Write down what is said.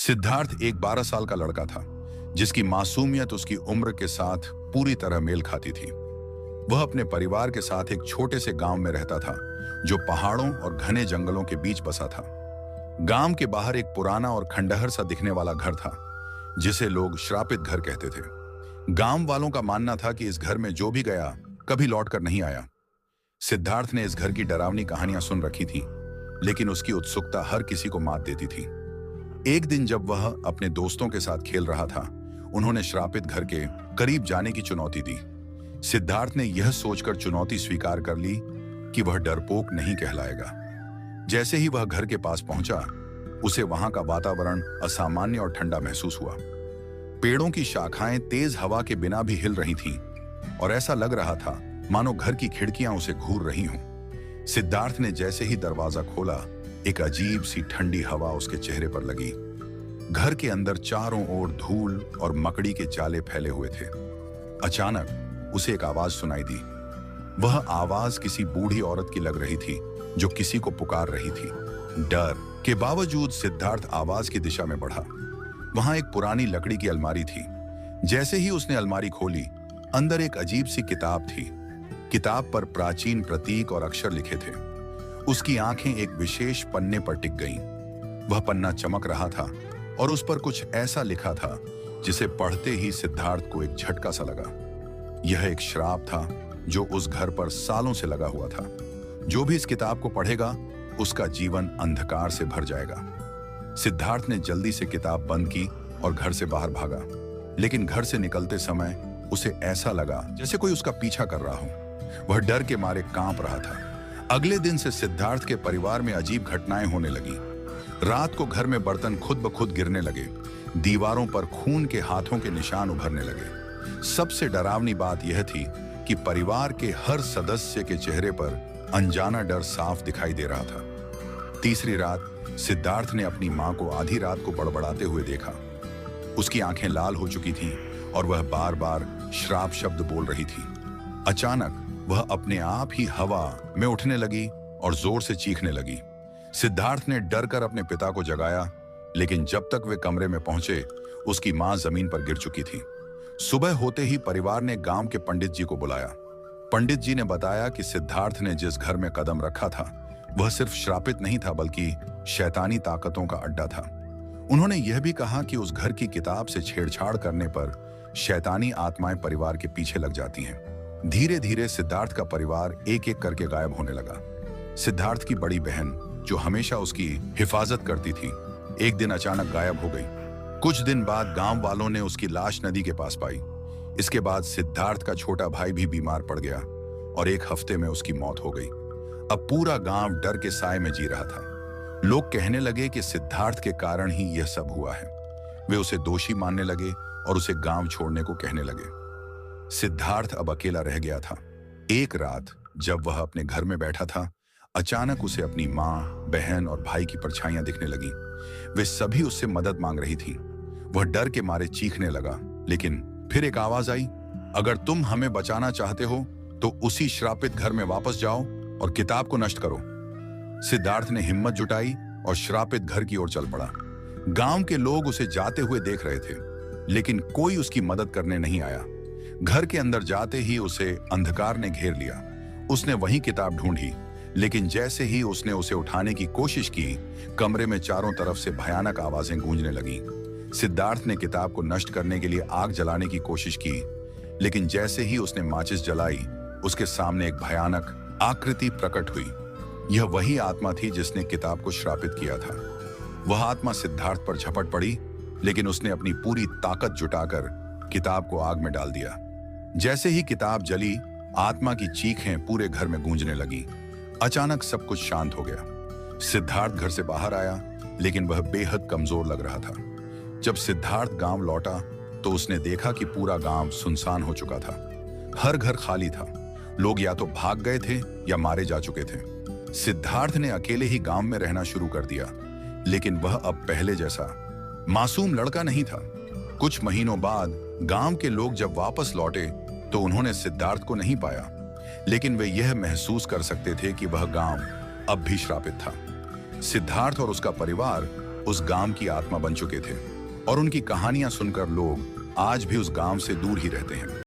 सिद्धार्थ एक 12 साल का लड़का था जिसकी मासूमियत उसकी उम्र के साथ पूरी तरह मेल खाती थी। वह अपने परिवार के साथ एक छोटे से गांव में रहता था जो पहाड़ों और घने जंगलों के बीच बसा था। गांव के बाहर एक पुराना और खंडहर सा दिखने वाला घर था जिसे लोग श्रापित घर कहते थे। गांव वालों का मानना था कि इस घर में जो भी गया कभी लौटकर नहीं आया। सिद्धार्थ ने इस घर की डरावनी कहानियां सुन रखी थी, लेकिन उसकी उत्सुकता हर किसी को मात देती थी। एक दिन जब वह अपने दोस्तों के साथ खेल रहा था, उन्होंने श्रापित घर के करीब जाने की चुनौती दी। सिद्धार्थ ने यह सोचकर चुनौती स्वीकार कर ली कि वह डरपोक नहीं कहलाएगा। जैसे ही वह घर के पास पहुंचा, उसे वहां का वातावरण असामान्य और ठंडा महसूस हुआ। पेड़ों की शाखाएं तेज हवा के बिना भी हिल रही थीं और ऐसा लग रहा था मानो घर की खिड़कियां उसे घूर रही हों। सिद्धार्थ ने जैसे ही दरवाजा खोला, एक अजीब सी ठंडी हवा उसके चेहरे पर लगी। घर के अंदर चारों ओर धूल और मकड़ी के जाले फैले हुए थे। अचानक उसे एक आवाज सुनाई दी। वह आवाज किसी बूढ़ी औरत की लग रही थी जो किसी को पुकार रही थी। डर के बावजूद सिद्धार्थ आवाज की दिशा में बढ़ा। वहां एक पुरानी लकड़ी की अलमारी थी। जैसे ही उसने अलमारी खोली, अंदर एक अजीब सी किताब थी। किताब पर प्राचीन प्रतीक और अक्षर लिखे थे। उसकी आंखें एक विशेष पन्ने पर टिक गईं। वह पन्ना चमक रहा था और उस पर कुछ ऐसा लिखा था जिसे पढ़ते ही सिद्धार्थ को एक झटका सा लगा। यह एक श्राप था जो उस घर पर सालों से लगा हुआ था। जो भी इस किताब को पढ़ेगा, उसका जीवन अंधकार से भर जाएगा। सिद्धार्थ ने जल्दी से किताब बंद की और घर से बाहर भागा, लेकिन घर से निकलते समय उसे ऐसा लगा जैसे कोई उसका पीछा कर रहा हो। वह डर के मारे कांप रहा था। अगले दिन से सिद्धार्थ के परिवार में अजीब घटनाएं होने लगी। रात को घर में बर्तन खुद ब खुद गिरने लगे। दीवारों पर खून के हाथों के निशान उभरने लगे। सबसे डरावनी बात यह थी कि परिवार के हर सदस्य के चेहरे पर अनजाना डर साफ दिखाई दे रहा था। तीसरी रात सिद्धार्थ ने अपनी मां को आधी रात को बड़बड़ाते हुए देखा। उसकी आंखें लाल हो चुकी थीं और वह बार बार श्राप शब्द बोल रही थी। अचानक वह अपने आप ही हवा में उठने लगी और जोर से चीखने लगी। सिद्धार्थ ने डरकर अपने पिता को जगाया, लेकिन जब तक वे कमरे में पहुंचे, उसकी मां जमीन पर गिर चुकी थी। सुबह होते ही परिवार ने गांव के पंडित जी को बुलाया। पंडित जी ने बताया कि सिद्धार्थ ने जिस घर में कदम रखा था, वह सिर्फ श्रापित नहीं था बल्कि शैतानी ताकतों का अड्डा था। उन्होंने यह भी कहा कि उस घर की किताब से छेड़छाड़ करने पर शैतानी आत्माएं परिवार के पीछे लग जाती हैं। धीरे धीरे सिद्धार्थ का परिवार एक एक करके गायब होने लगा। सिद्धार्थ की बड़ी बहन, जो हमेशा उसकी हिफाजत करती थी, एक दिन अचानक गायब हो गई। कुछ दिन बाद गांव वालों ने उसकी लाश नदी के पास पाई। इसके बाद सिद्धार्थ का छोटा भाई भी बीमार पड़ गया और एक हफ्ते में उसकी मौत हो गई। अब पूरा गांव डर के साए में जी रहा था। लोग कहने लगे कि सिद्धार्थ के कारण ही यह सब हुआ है। वे उसे दोषी मानने लगे और उसे गांव छोड़ने को कहने लगे। सिद्धार्थ अब अकेला रह गया था। एक रात जब वह अपने घर में बैठा था, अचानक उसे अपनी मां, बहन और भाई की परछाइयां दिखने लगी। वे सभी उससे मदद मांग रही थी। वह डर के मारे चीखने लगा, लेकिन फिर एक आवाज आई, अगर तुम हमें बचाना चाहते हो तो उसी श्रापित घर में वापस जाओ और किताब को नष्ट करो। सिद्धार्थ ने हिम्मत जुटाई और श्रापित घर की ओर चल पड़ा। गांव के लोग उसे जाते हुए देख रहे थे, लेकिन कोई उसकी मदद करने नहीं आया। घर के अंदर जाते ही उसे अंधकार ने घेर लिया। उसने वही किताब ढूंढी, लेकिन जैसे ही उसने उसे उठाने की कोशिश की, कमरे में चारों तरफ से भयानक आवाजें गूंजने लगीं। सिद्धार्थ ने किताब को नष्ट करने के लिए आग जलाने की कोशिश की, लेकिन जैसे ही उसने माचिस जलाई, उसके सामने एक भयानक आकृति प्रकट हुई। यह वही आत्मा थी जिसने किताब को श्रापित किया था। वह आत्मा सिद्धार्थ पर झपट पड़ी, लेकिन उसने अपनी पूरी ताकत जुटाकर किताब को आग में डाल दिया। जैसे ही किताब जली, आत्मा की चीखें पूरे घर में गूंजने लगी। अचानक सब कुछ शांत हो गया। सिद्धार्थ घर से बाहर आया, लेकिन वह बेहद कमजोर लग रहा था। जब सिद्धार्थ गांव लौटा तो उसने देखा कि पूरा गांव सुनसान हो चुका था। हर घर खाली था। लोग या तो भाग गए थे या मारे जा चुके थे। सिद्धार्थ ने अकेले ही गांव में रहना शुरू कर दिया, लेकिन वह अब पहले जैसा मासूम लड़का नहीं था। कुछ महीनों बाद गांव के लोग जब वापस लौटे तो उन्होंने सिद्धार्थ को नहीं पाया, लेकिन वे यह महसूस कर सकते थे कि वह गांव अब भी श्रापित था। सिद्धार्थ और उसका परिवार उस गांव की आत्मा बन चुके थे और उनकी कहानियां सुनकर लोग आज भी उस गांव से दूर ही रहते हैं।